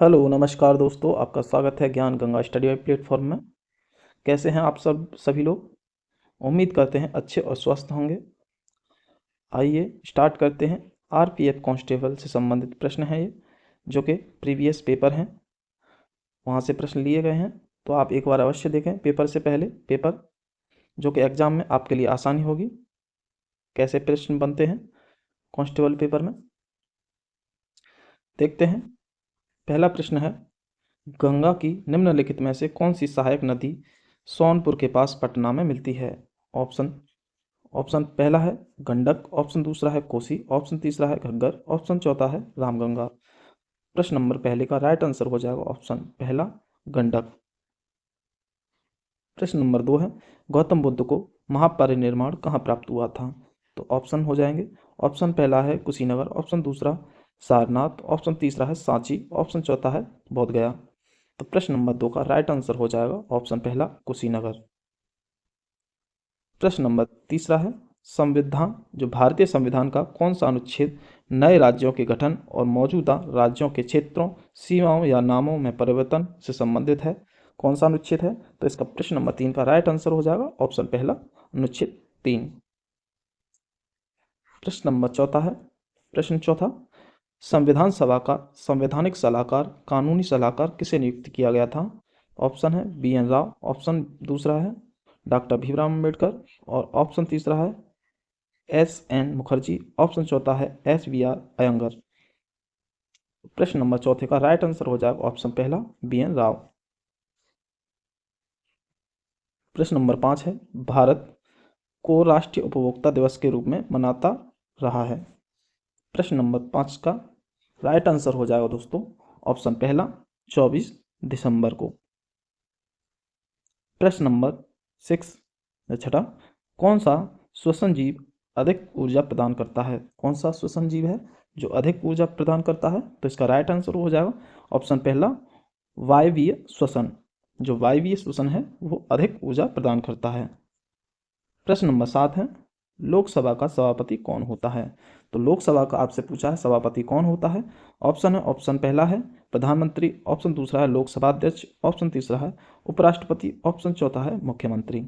Hello नमस्कार दोस्तों, आपका स्वागत है ज्ञान गंगा स्टडी वाई प्लेटफॉर्म में। कैसे हैं आप सभी लोग? उम्मीद करते हैं अच्छे और स्वस्थ होंगे। आइए स्टार्ट करते हैं। आरपीएफ कांस्टेबल से संबंधित प्रश्न हैं ये, जो कि प्रीवियस पेपर हैं, वहाँ से प्रश्न लिए गए हैं। तो आप एक बार अवश्य देखें पेपर से पहले पेपर, जो कि एग्ज़ाम में आपके लिए आसानी होगी। कैसे प्रश्न बनते हैं कांस्टेबल पेपर में, देखते हैं। पहला प्रश्न है, गंगा की निम्नलिखित में से कौन सी सहायक नदी सोनपुर के पास पटना में मिलती है? ऑप्शन ऑप्शन पहला है गंडक, ऑप्शन दूसरा है कोसी, ऑप्शन तीसरा है घग्गर, ऑप्शन चौथा है रामगंगा। प्रश्न नंबर पहले का राइट आंसर हो जाएगा ऑप्शन पहला गंडक। प्रश्न नंबर दो है, गौतम बुद्ध को महापरिनिर्वाण कहाँ प्राप्त हुआ था? तो ऑप्शन हो जाएंगे, ऑप्शन पहला है कुशीनगर, ऑप्शन दूसरा सारनाथ, ऑप्शन तीसरा है सांची, ऑप्शन चौथा है बोध गया। तो प्रश्न नंबर दो का राइट आंसर हो जाएगा ऑप्शन पहला कुशीनगर। प्रश्न नंबर तीसरा है, संविधान जो भारतीय संविधान का कौन सा अनुच्छेद नए राज्यों के गठन और मौजूदा राज्यों के क्षेत्रों, सीमाओं या नामों में परिवर्तन से संबंधित है? कौन सा अनुच्छेद है? तो इसका प्रश्न नंबर तीन का राइट आंसर हो जाएगा ऑप्शन पहला अनुच्छेद 3। प्रश्न नंबर चौथा है, प्रश्न चौथा, संविधान सभा का संवैधानिक सलाहकार, कानूनी सलाहकार किसे नियुक्त किया गया था? ऑप्शन है बी एन राव, ऑप्शन दूसरा है डॉक्टर भीमराव अम्बेडकर, और ऑप्शन तीसरा है एस एन मुखर्जी, ऑप्शन चौथा है एस वी आर अयंगर। प्रश्न नंबर चौथे का राइट आंसर हो जाएगा ऑप्शन पहला बी एन राव। प्रश्न नंबर पाँच है, भारत को राष्ट्रीय उपभोक्ता दिवस के रूप में मनाता रहा है? प्रश्न नंबर पाँच का राइट आंसर हो जाएगा दोस्तों ऑप्शन पहला 24 दिसंबर को। प्रश्न नंबर सिक्स छठा, कौन सा श्वसन जीव अधिक ऊर्जा प्रदान करता है? कौन सा श्वसन जीव है जो अधिक ऊर्जा प्रदान करता है? तो इसका राइट आंसर हो जाएगा ऑप्शन पहला वायवीय श्वसन। जो वायवीय श्वसन है वो अधिक ऊर्जा प्रदान करता है। प्रश्न नंबर सात है, लोकसभा का सभापति कौन होता है? तो लोकसभा का आपसे पूछा है सभापति कौन होता है। ऑप्शन है, ऑप्शन पहला है प्रधानमंत्री, ऑप्शन दूसरा है लोकसभा अध्यक्ष, ऑप्शन तीसरा है उपराष्ट्रपति, ऑप्शन चौथा है मुख्यमंत्री।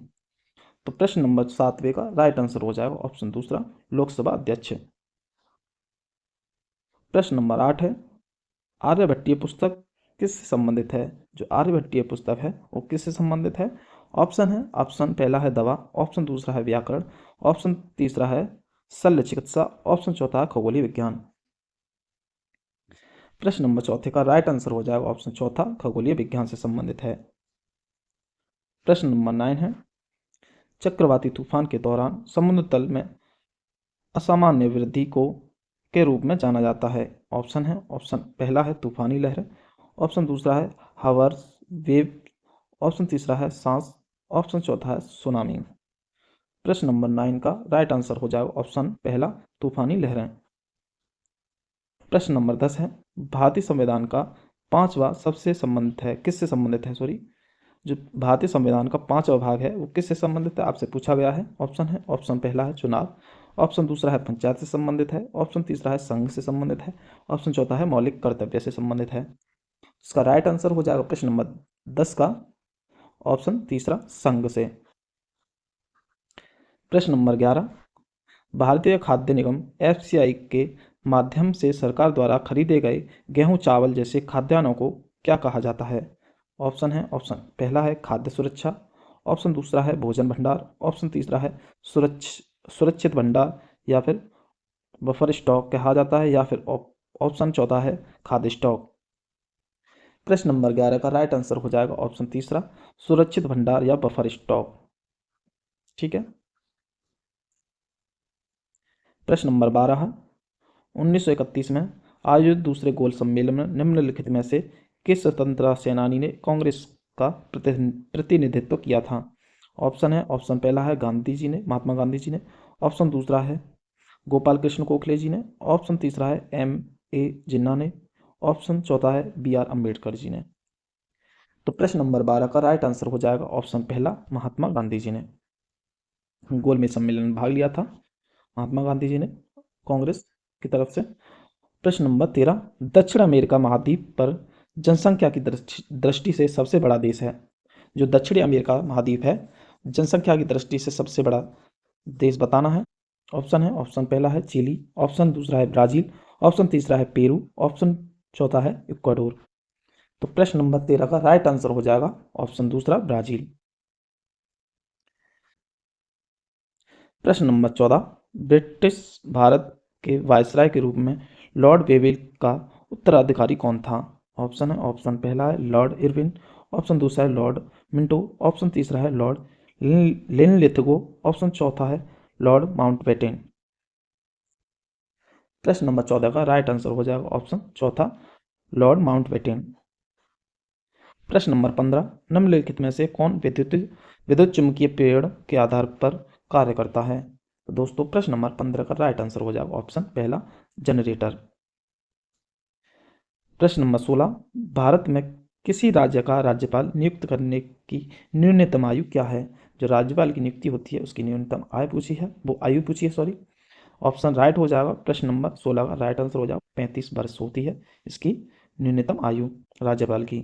तो प्रश्न नंबर सातवें का राइट आंसर हो जाएगा ऑप्शन दूसरा लोकसभा अध्यक्ष। प्रश्न नंबर आठ है, आर्यभट्टीय पुस्तक किससे संबंधित है? जो आर्यभट्टीय पुस्तक है वो किससे संबंधित है? ऑप्शन है, ऑप्शन पहला है दवा, ऑप्शन दूसरा है व्याकरण, ऑप्शन तीसरा है शल्य चिकित्सा, ऑप्शन चौथा है खगोलीय विज्ञान। प्रश्न नंबर चौथे का राइट आंसर हो जाएगा ऑप्शन चौथा खगोलीय विज्ञान से संबंधित है। प्रश्न नंबर नाइन है, चक्रवाती तूफान के दौरान समुद्र तल में असामान्य वृद्धि को के रूप में जाना जाता है? ऑप्शन है, ऑप्शन पहला है तूफानी लहर, ऑप्शन दूसरा है हावर्स वेव, ऑप्शन तीसरा है सांस, ऑप्शन चौथा है सुनामी। प्रश्न नंबर नाइन का राइट आंसर हो जाएगा ऑप्शन पहला तूफानी लहरें। प्रश्न नंबर 10 है, भारतीय संविधान का पांचवा सबसे संबंधित है किससे संबंधित है? सॉरी, जो भारतीय संविधान का पांचवा भाग है वो किससे संबंधित है आपसे पूछा गया है। ऑप्शन है, ऑप्शन पहला है चुनाव, ऑप्शन दूसरा है पंचायत से संबंधित है, ऑप्शन तीसरा है संघ से संबंधित है, ऑप्शन चौथा है मौलिक कर्तव्य से संबंधित है। इसका राइट आंसर हो जाएगा प्रश्न नंबर 10 का ऑप्शन तीसरा संघ से। प्रश्न नंबर 11, भारतीय खाद्य निगम एफसीआई के माध्यम से सरकार द्वारा खरीदे गए गेहूं चावल जैसे खाद्यान्नों को क्या कहा जाता है? ऑप्शन है, ऑप्शन पहला है खाद्य सुरक्षा, ऑप्शन दूसरा है भोजन भंडार, ऑप्शन तीसरा है सुरक्षित भंडार, या फिर बफर स्टॉक कहा जाता है, या फिर ऑप्शन चौथा है खाद्य स्टॉक। प्रश्न नंबर 11 का राइट आंसर हो जाएगा ऑप्शन तीसरा सुरक्षित भंडार या बफर स्टॉक। ठीक है। प्रश्न नंबर 12 है, 1931 में आयोजित दूसरे गोल सम्मेलन में निम्नलिखित में से किस स्वतंत्रता सेनानी ने कांग्रेस का प्रतिनिधित्व किया था? ऑप्शन है, ऑप्शन पहला है गांधी जी ने, महात्मा गांधी जी ने, ऑप्शन दूसरा है गोपाल कृष्ण गोखले जी ने, ऑप्शन तीसरा है एम ए जिन्ना ने, ऑप्शन चौथा है बी आर अम्बेडकर जी ने। तो प्रश्न नंबर 12 का राइट आंसर हो जाएगा ऑप्शन पहला महात्मा गांधी जी ने। गोल में सम्मेलन में भाग लिया था महात्मा गांधी जी ने कांग्रेस की तरफ से। प्रश्न नंबर 13, दक्षिण अमेरिका महाद्वीप पर जनसंख्या की दृष्टि से सबसे बड़ा देश है। जो दक्षिणी अमेरिका महाद्वीप है, जनसंख्या की दृष्टि से सबसे बड़ा देश बताना है। ऑप्शन है, ऑप्शन पहला है चिली, ऑप्शन दूसरा है ब्राज़ील, ऑप्शन तीसरा है पेरू, ऑप्शन चौथा है इक्वाडोर। तो प्रश्न नंबर 13 का राइट आंसर हो जाएगा ऑप्शन दूसरा ब्राज़ील। प्रश्न नंबर 14, ब्रिटिश भारत के वायसराय के रूप में लॉर्ड वेवेल का उत्तराधिकारी कौन था? ऑप्शन है, ऑप्शन पहला है लॉर्ड इरविन, ऑप्शन दूसरा है लॉर्ड मिंटो, ऑप्शन तीसरा है लॉर्ड लिनलिथगो, ऑप्शन चौथा है लॉर्ड माउंटबेटन। प्रश्न नंबर 14 का राइट आंसर हो जाएगा ऑप्शन चौथा लॉर्ड माउंटबेटन। प्रश्न नंबर 15, निम्नलिखित में से कौन विद्युत चुम्बकीय पेड़ के आधार पर कार्य करता है? तो दोस्तों प्रश्न नंबर 15 का राइट आंसर हो जाएगा ऑप्शन पहला जनरेटर। प्रश्न नंबर 16, भारत में किसी राज्य का राज्यपाल नियुक्त करने की न्यूनतम आयु क्या है? जो राज्यपाल की नियुक्ति होती है उसकी न्यूनतम आयु पूछी है सॉरी। ऑप्शन राइट हो जाएगा प्रश्न नंबर 16 का राइट आंसर हो जाएगा 35 वर्ष होती है इसकी न्यूनतम आयु राज्यपाल की।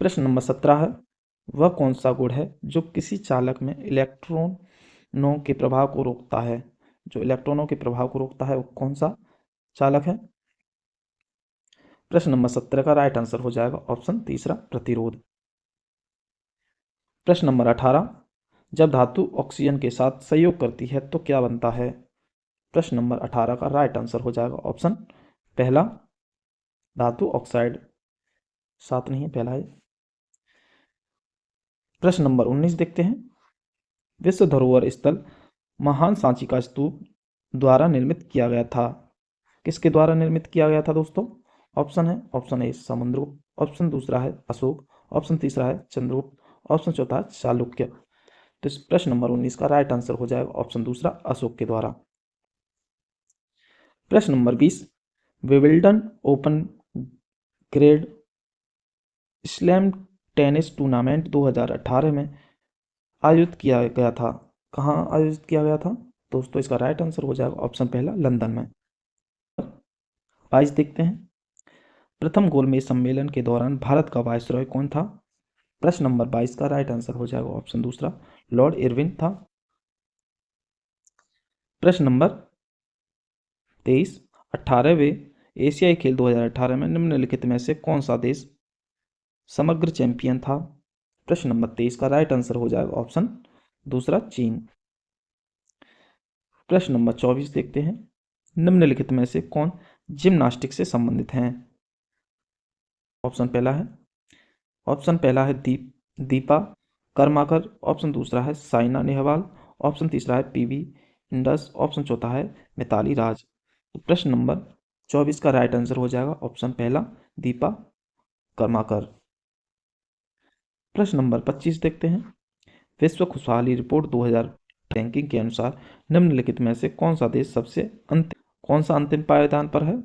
प्रश्न नंबर 17 है, वह कौन सा गुण है जो किसी चालक में इलेक्ट्रॉनों के प्रभाव को रोकता है? जो इलेक्ट्रॉनों के प्रभाव को रोकता है वो कौन सा चालक है? प्रश्न नंबर 17 का राइट आंसर हो जाएगा ऑप्शन तीसरा प्रतिरोध। प्रश्न नंबर 18, जब धातु ऑक्सीजन के साथ सहयोग करती है तो क्या बनता है? प्रश्न नंबर 18 का राइट आंसर हो जाएगा ऑप्शन पहला धातु ऑक्साइड, सात नहीं है पहला है। प्रश्न नंबर 19 देखते हैं, विश्व धरोहर स्थल महान सांची का स्तूप द्वारा निर्मित किया गया था। किसके द्वारा निर्मित किया गया था दोस्तों? ऑप्शन है, ऑप्शन ए समुद्रगुप्त, ऑप्शन दूसरा है अशोक, ऑप्शन तीसरा है चंद्रगुप्त, ऑप्शन चौथा है चालुक्य। तो इस प्रश्न नंबर 19 का राइट आंसर हो जाएगा ऑप्शन दूसरा अशोक के द्वारा। प्रश्न number 20, Wimbledon open grade slam tennis tournament 2018 में आयोजित किया गया था। कहाँ आयोजित किया गया था दोस्तों? इसका राइट आंसर हो जाएगा ऑप्शन पहला लंदन में। 22 देखते हैं, प्रथम गोलमेज सम्मेलन के दौरान भारत का वायसरॉय कौन था? प्रश्न नंबर 22 का राइट आंसर हो जाएगा ऑप्शन दूसरा लॉर्ड इरविन था। प्रश्न नंबर 23, 18वें एशियाई खेल 2018 में निम्नलिखित में से कौन सा देश समग्र चैंपियन था? प्रश्न नंबर 23 का राइट आंसर हो जाएगा ऑप्शन दूसरा चीन। प्रश्न नंबर 24 देखते हैं, निम्नलिखित में से कौन जिम्नास्टिक से संबंधित हैं? ऑप्शन पहला है दीपा कर्माकर, ऑप्शन दूसरा है साइना नेहवाल, ऑप्शन तीसरा है पीवी इंडस, ऑप्शन चौथा है मिताली राज। तो प्रश्न नंबर 24 का राइट आंसर हो जाएगा ऑप्शन पहला दीपा कर्माकर। प्रश्न नंबर 25 देखते हैं, विश्व खुशहाली रिपोर्ट 2000 रैंकिंग के अनुसार निम्नलिखित में से कौन सा देश कौन सा अंतिम पायदान पर है?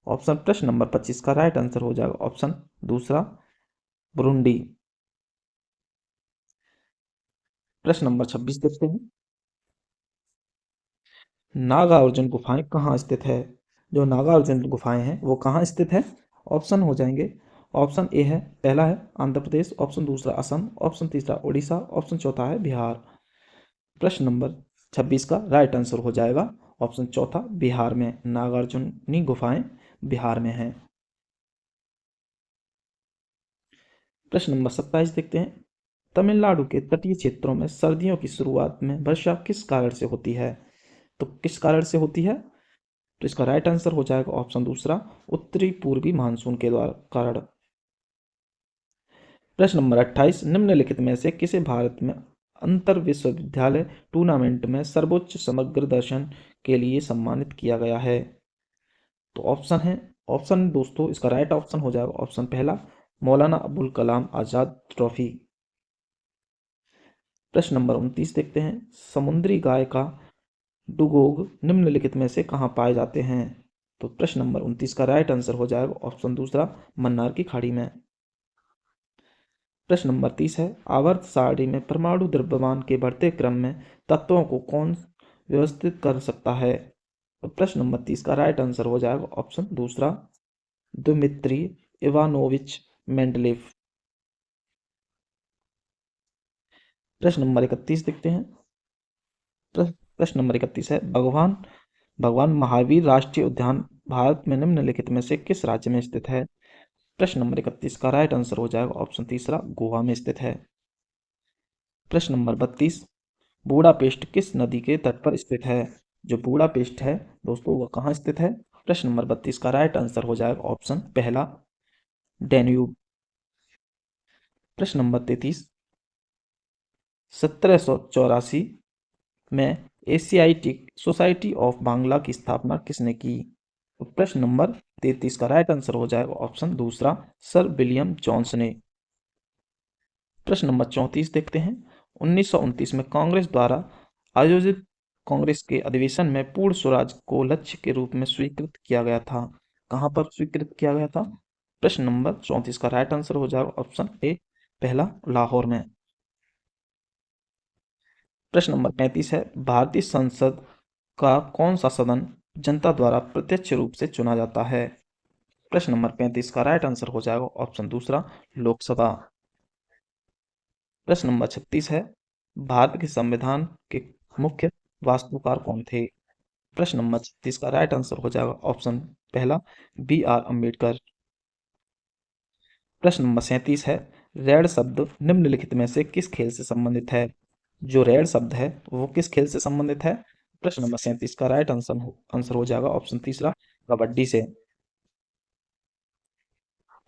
ऑप्शन प्रश्न नंबर 25 का राइट आंसर हो जाएगा ऑप्शन दूसरा बुरुंडी। प्रश्न नंबर 26 देखते हैं, नागार्जुन गुफाएं कहाँ स्थित है? जो नागार्जुन गुफाएं हैं वो कहाँ स्थित है? ऑप्शन हो जाएंगे, ऑप्शन ए है पहला है आंध्र प्रदेश, ऑप्शन दूसरा असम, ऑप्शन तीसरा उड़ीसा, ऑप्शन चौथा है बिहार। प्रश्न नंबर 26 का राइट आंसर हो जाएगा ऑप्शन चौथा बिहार में, नागार्जुनी गुफाएं बिहार में हैं। प्रश्न नंबर 27 देखते हैं, तमिलनाडु के तटीय क्षेत्रों में सर्दियों की शुरुआत में वर्षा किस कारण से होती है? तो किस कारण से होती है? तो इसका राइट आंसर हो जाएगा ऑप्शन दूसरा उत्तरी पूर्वी मानसून के द्वारा कारण। प्रश्न नंबर 28, निम्नलिखित में से किसे भारत में अंतर विश्वविद्यालय टूर्नामेंट में सर्वोच्च समग्र दर्शन के लिए सम्मानित किया गया है? तो ऑप्शन दोस्तों इसका राइट ऑप्शन हो जाएगा ऑप्शन पहला मौलाना अबुल कलाम आजाद ट्रॉफी। प्रश्न नंबर 29 देखते हैं, समुद्री गाय का डुगोग निम्नलिखित में से कहाँ पाए जाते हैं? तो प्रश्न नंबर 29 का राइट आंसर हो जाएगा ऑप्शन दूसरा मन्नार की खाड़ी में। प्रश्न नंबर 30 है, आवर्त सारणी में परमाणु द्रव्यमान के बढ़ते क्रम में तत्वों को कौन व्यवस्थित कर सकता है? तो प्रश्न नंबर 30 का राइट आंसर हो जाएगा ऑप्शन दूसरा दिमित्री इवानोविच मेंडलेव। प्रश्न नंबर 31 देखते हैं। प्रश्न नंबर 31 है, भगवान भगवान महावीर राष्ट्रीय उद्यान भारत में निम्नलिखित में से किस राज्य में स्थित है? प्रश्न नंबर 31 का राइट आंसर हो जाएगा ऑप्शन तीसरा, गोवा में स्थित है। प्रश्न नंबर 32, बूडापेस्ट किस नदी के तट पर स्थित है? जो बूडापेस्ट है दोस्तों, वह कहाँ स्थित है? प्रश्न नंबर 32 का राइट आंसर हो जाएगा ऑप्शन पहला, डेन्यूब। प्रश्न नंबर 33, 1784 में एशियाटिक सोसाइटी ऑफ बांग्ला की स्थापना किसने की? तो प्रश्न नंबर 33 का राइट आंसर हो जाएगा ऑप्शन दूसरा, सर विलियम जोन्स ने। प्रश्न नंबर 34 देखते हैं। 1929 में कांग्रेस द्वारा आयोजित कांग्रेस के अधिवेशन में पूर्ण स्वराज को लक्ष्य के रूप में स्वीकृत किया गया था। कहां पर स्वीकृत किया गया था? प्रश्न नंबर 34 का राइट आंसर हो जाएगा ऑप्शन ए, पहला, लाहौर में। प्रश्न नंबर 35 है, भारतीय संसद का कौन सा सदन जनता द्वारा प्रत्यक्ष रूप से चुना जाता है? प्रश्न नंबर 35 का राइट आंसर हो जाएगा ऑप्शन दूसरा, लोकसभा। प्रश्न नंबर 36 है, भारत के संविधान के मुख्य वास्तुकार कौन थे? प्रश्न नंबर 36 का राइट आंसर हो जाएगा ऑप्शन पहला, बी आर अम्बेडकर। प्रश्न नंबर 37 है, रेड शब्द निम्नलिखित में से किस खेल से संबंधित है? जो रेड शब्द है वो किस खेल से संबंधित है? प्रश्न नंबर 37 का राइट आंसर हो जाएगा ऑप्शन तीसरा, कबड्डी से।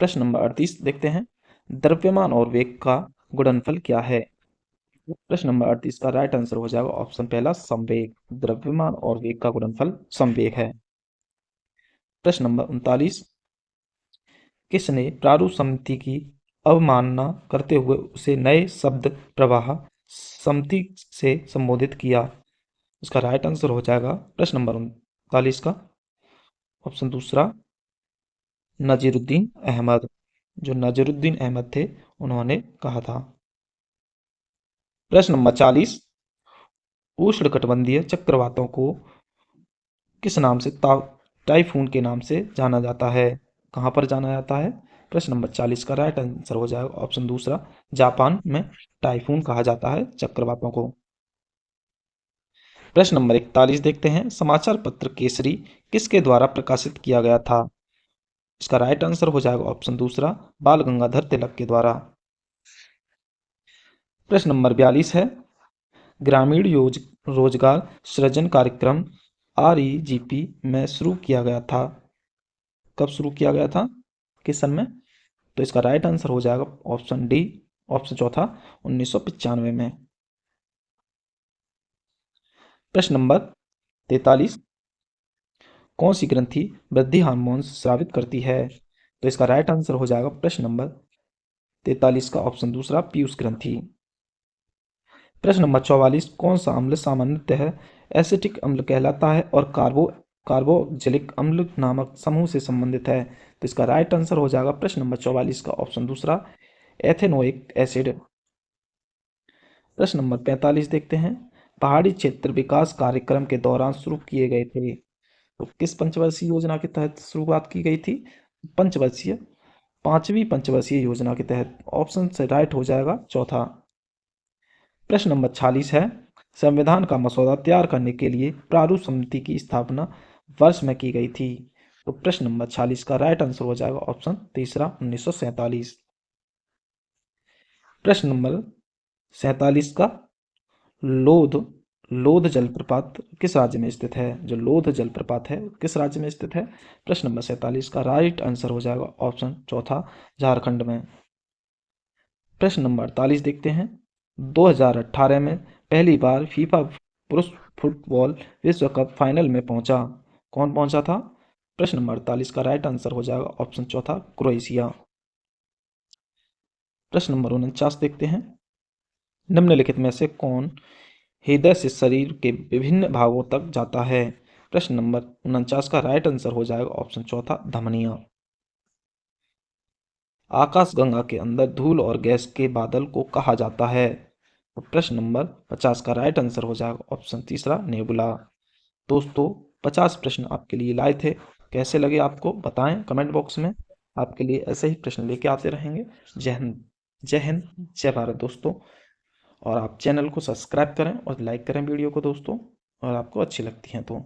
प्रश्न नंबर 38 देखते हैं, द्रव्यमान और वेग का गुणनफल क्या है? प्रश्न नंबर 38 का राइट आंसर हो जाएगा ऑप्शन पहला, संवेग। द्रव्यमान और वेग का गुणनफल संवेग है। प्रश्न नंबर 39, किसने प्रारूप समिति की अवमानना करते हुए उसे नए शब्द प्रवाह समिति से संबोधित किया? इसका राइट आंसर हो जाएगा प्रश्न नंबर 39 का ऑप्शन दूसरा, नजीरुद्दीन अहमद। जो नजीरुद्दीन अहमद थे उन्होंने कहा था। प्रश्न नंबर 40, उष्णकटिबंधीय चक्रवातों को किस नाम से टाइफून के नाम से जाना जाता है? कहाँ पर जाना जाता है? प्रश्न नंबर 40 का राइट आंसर हो जाएगा ऑप्शन दूसरा, जापान में टाइफून कहा जाता है चक्रवातों को। प्रश्न नंबर 41 देखते हैं, समाचार पत्र केसरी किसके द्वारा प्रकाशित किया गया था? इसका राइट आंसर हो जाएगा ऑप्शन दूसरा, बाल गंगाधर तिलक के द्वारा। प्रश्न नंबर 42 है, ग्रामीण रोजगार सृजन कार्यक्रम REGP में शुरू किया गया था। कब शुरू किया गया था? किस सन में? तो इसका राइट आंसर हो जाएगा ऑप्शन डी, ऑप्शन चौथा, 1995 में। प्रश्न नंबर 43, कौन सी ग्रंथि वृद्धि हार्मोन स्रावित करती है? तो इसका राइट आंसर हो जाएगा प्रश्न नंबर 43 का ऑप्शन दूसरा, पीयूष ग्रंथि। प्रश्न नंबर 44, कौन सा अम्ल सामान्यतः एसिटिक अम्ल कहलाता है और कार्बोक्जिलिक अम्ल नामक समूह से संबंधित है? तो इसका राइट आंसर हो जाएगा प्रश्न नंबर 44 का ऑप्शन दूसरा, एथेनोइक एसिड। प्रश्न नंबर 45 देखते हैं, पहाड़ी क्षेत्र विकास कार्यक्रम के दौरान शुरू किए गए थे। तो किस पंचवर्षीय योजना के तहत शुरुआत की गई थी? पंचवर्षीय, पांचवी पंचवर्षीय योजना के तहत। ऑप्शन से राइट हो जाएगा चौथा। प्रश्न नंबर 46 है, संविधान का मसौदा तैयार करने के लिए प्रारूप समिति की स्थापना वर्ष में की गई थी? तो प्रश्न नंबर 46 का राइट आंसर हो जाएगा ऑप्शन तीसरा, 1947। प्रश्न नंबर 47 का, लोध लोध जलप्रपात किस राज्य में स्थित है? जो लोध जलप्रपात है किस राज्य में स्थित है? प्रश्न नंबर 47 का राइट आंसर हो जाएगा ऑप्शन चौथा, झारखंड में। प्रश्न नंबर 48 देखते हैं, 2018 में पहली बार फीफा पुरुष फुटबॉल विश्व कप फाइनल में पहुंचा। कौन पहुंचा था? प्रश्न नंबर 48 का राइट आंसर हो जाएगा ऑप्शन चौथा, क्रोएशिया। प्रश्न नंबर 49 देखते हैं, निम्नलिखित में से कौन हृदय से शरीर के विभिन्न भागों तक जाता है? प्रश्न नंबर 49 का राइट आंसर हो जाएगा ऑप्शन चौथा, धमनियां। आकाशगंगा के अंदर धूल और गैस के बादल को कहा जाता है? तो प्रश्न नंबर 50 का राइट आंसर हो जाएगा ऑप्शन तीसरा, नेबुला। दोस्तों 50 प्रश्न आपके लिए लाए थे। कैसे लगे आपको बताएं कमेंट बॉक्स में, आपके लिए ऐसे ही प्रश्न लेके आते रहेंगे। जय हिंद, जय हिंद, जय भारत दोस्तों। और आप चैनल को सब्सक्राइब करें और लाइक करें वीडियो को दोस्तों, और आपको अच्छी लगती हैं तो।